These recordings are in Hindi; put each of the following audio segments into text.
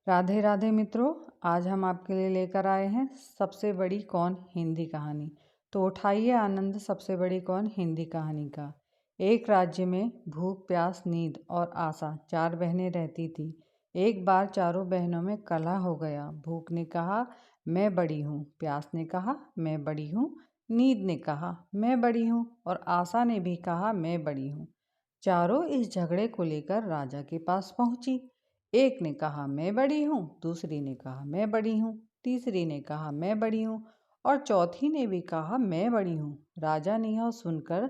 राधे राधे मित्रों। आज हम आपके लिए लेकर आए हैं सबसे बड़ी कौन हिंदी कहानी। तो उठाइए आनंद सबसे बड़ी कौन हिंदी कहानी का। एक राज्य में भूख, प्यास, नींद और आशा 4 बहनें रहती थी। एक बार चारों बहनों में कलह हो गया। भूख ने कहा मैं बड़ी हूँ, प्यास ने कहा मैं बड़ी हूँ, नींद ने कहा मैं बड़ी हूँ और आशा ने भी कहा मैं बड़ी हूँ। चारों इस झगड़े को लेकर राजा के पास पहुंची। एक ने कहा मैं बड़ी हूँ, दूसरी ने कहा मैं बड़ी हूँ, तीसरी ने कहा मैं बड़ी हूँ और चौथी ने भी कहा मैं बड़ी हूँ। राजा ने यह सुनकर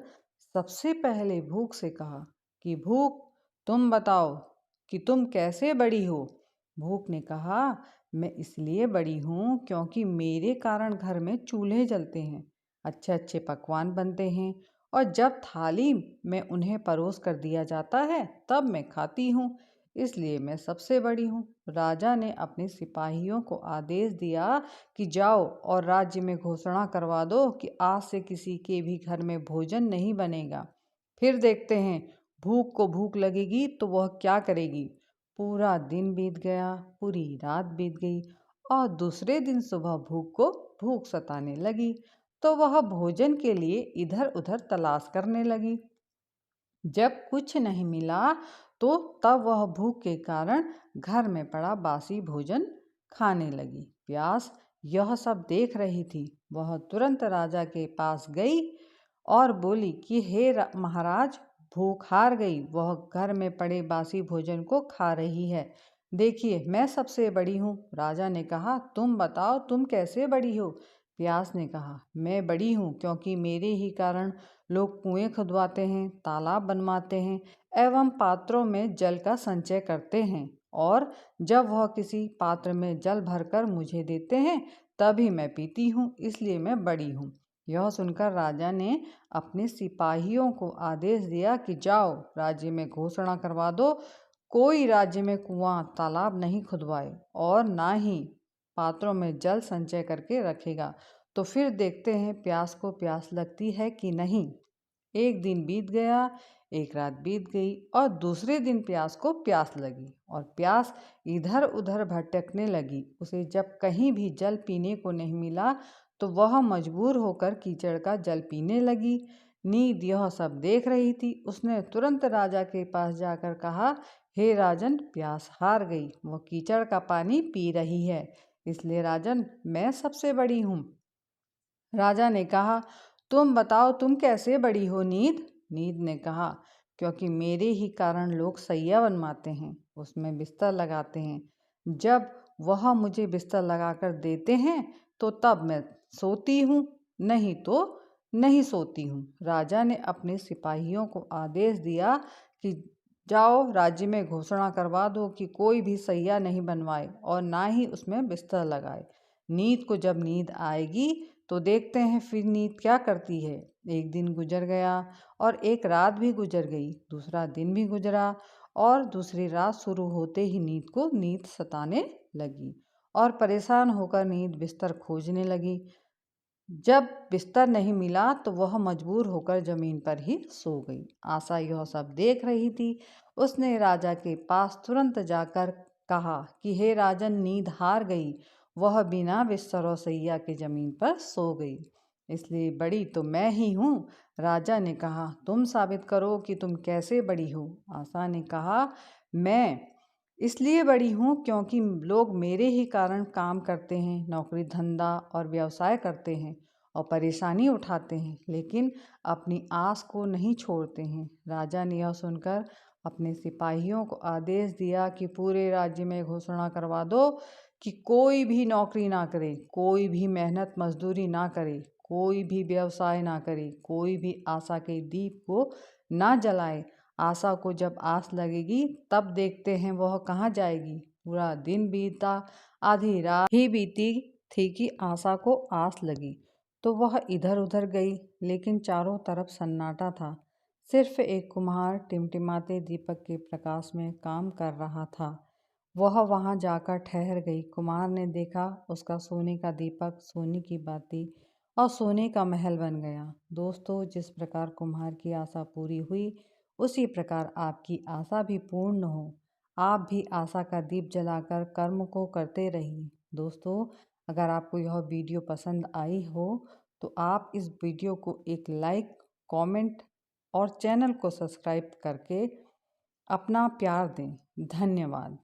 सबसे पहले भूख से कहा कि भूख, तुम बताओ कि तुम कैसे बड़ी हो। भूख ने कहा मैं इसलिए बड़ी हूँ क्योंकि मेरे कारण घर में चूल्हे जलते हैं, अच्छे अच्छे पकवान बनते हैं और जब थाली में उन्हें परोस कर दिया जाता है तब मैं खाती हूँ, इसलिए मैं सबसे बड़ी हूँ। राजा ने अपने सिपाहियों को आदेश दिया कि जाओ और राज्य में घोषणा करवा दो कि आज से किसी के भी घर में भोजन नहीं बनेगा। फिर देखते हैं भूख को भूख लगेगी तो वह क्या करेगी। पूरा दिन बीत गया, पूरी रात बीत गई और दूसरे दिन सुबह भूख को भूख सताने लगी तो वह भोजन के लिए इधर उधर तलाश करने लगी। जब कुछ नहीं मिला तो तब वह भूख के कारण घर में पड़ा बासी भोजन खाने लगी। प्यास यह सब देख रही थी। वह तुरंत राजा के पास गई और बोली कि हे महाराज, भूख हार गई, वह घर में पड़े बासी भोजन को खा रही है। देखिए मैं सबसे बड़ी हूँ। राजा ने कहा तुम बताओ तुम कैसे बड़ी हो। प्यास ने कहा मैं बड़ी हूँ क्योंकि मेरे ही कारण लोग कुएं खुदवाते हैं, तालाब बनवाते हैं एवं पात्रों में जल का संचय करते हैं और जब वह किसी पात्र में जल भरकर मुझे देते हैं तभी मैं पीती हूँ, इसलिए मैं बड़ी हूँ। यह सुनकर राजा ने अपने सिपाहियों को आदेश दिया कि जाओ राज्य में घोषणा करवा दो कोई राज्य में कुआं तालाब नहीं खुदवाए और ना ही पात्रों में जल संचय करके रखेगा। तो फिर देखते हैं प्यास को प्यास लगती है कि नहीं। एक दिन बीत गया, एक रात बीत गई और दूसरे दिन प्यास को प्यास लगी और प्यास इधर उधर भटकने लगी। उसे जब कहीं भी जल पीने को नहीं मिला तो वह मजबूर होकर कीचड़ का जल पीने लगी। नींद यह सब देख रही थी। उसने तुरंत राजा के पास जाकर कहा हे राजन, प्यास हार गई, वह कीचड़ का पानी पी रही है, इसलिए राजन मैं सबसे बड़ी हूँ। राजा ने कहा तुम बताओ तुम कैसे बड़ी हो नींद। नींद ने कहा क्योंकि मेरे ही कारण लोग सैया बनवाते हैं, उसमें बिस्तर लगाते हैं, जब वह मुझे बिस्तर लगाकर देते हैं तो तब मैं सोती हूँ, नहीं तो नहीं सोती हूँ। राजा ने अपने सिपाहियों को आदेश दिया कि जाओ राज्य में घोषणा करवा दो कि कोई भी सैया नहीं बनवाए और ना ही उसमें बिस्तर लगाए। नींद को जब नींद आएगी तो देखते हैं फिर नींद क्या करती है। एक दिन गुजर गया और एक रात भी गुजर गई, दूसरा दिन भी गुजरा और दूसरी रात शुरू होते ही नींद सताने लगी और परेशान होकर नींद बिस्तर खोजने लगी। जब बिस्तर नहीं मिला तो वह मजबूर होकर जमीन पर ही सो गई। आशा यह सब देख रही थी। उसने राजा के पास तुरंत जाकर कहा कि हे राजन, नींद हार गई, वह बिना बिस्तर और सैया के जमीन पर सो गई, इसलिए बड़ी तो मैं ही हूँ। राजा ने कहा तुम साबित करो कि तुम कैसे बड़ी हो। आशा ने कहा मैं इसलिए बड़ी हूँ क्योंकि लोग मेरे ही कारण काम करते हैं, नौकरी धंधा और व्यवसाय करते हैं और परेशानी उठाते हैं, लेकिन अपनी आस को नहीं छोड़ते हैं। राजा ने यह सुनकर अपने सिपाहियों को आदेश दिया कि पूरे राज्य में घोषणा करवा दो कि कोई भी नौकरी ना करे, कोई भी मेहनत मजदूरी ना करे, कोई भी व्यवसाय ना करे, कोई भी आशा के दीप को ना जलाए। आशा को जब आस लगेगी तब देखते हैं वह कहाँ जाएगी। पूरा दिन बीता, आधी रात ही बीती थी कि आशा को आस लगी तो वह इधर उधर गई, लेकिन चारों तरफ सन्नाटा था। सिर्फ एक कुम्हार टिमटिमाते दीपक के प्रकाश में काम कर रहा था। वह वहां जाकर ठहर गई। कुम्हार ने देखा उसका सोने का दीपक, सोने की बाती और सोने का महल बन गया। दोस्तों, जिस प्रकार कुम्हार की आशा पूरी हुई उसी प्रकार आपकी आशा भी पूर्ण हो। आप भी आशा का दीप जलाकर कर्म को करते रहिए। दोस्तों, अगर आपको यह वीडियो पसंद आई हो तो आप इस वीडियो को एक लाइक, कमेंट और चैनल को सब्सक्राइब करके अपना प्यार दें। धन्यवाद।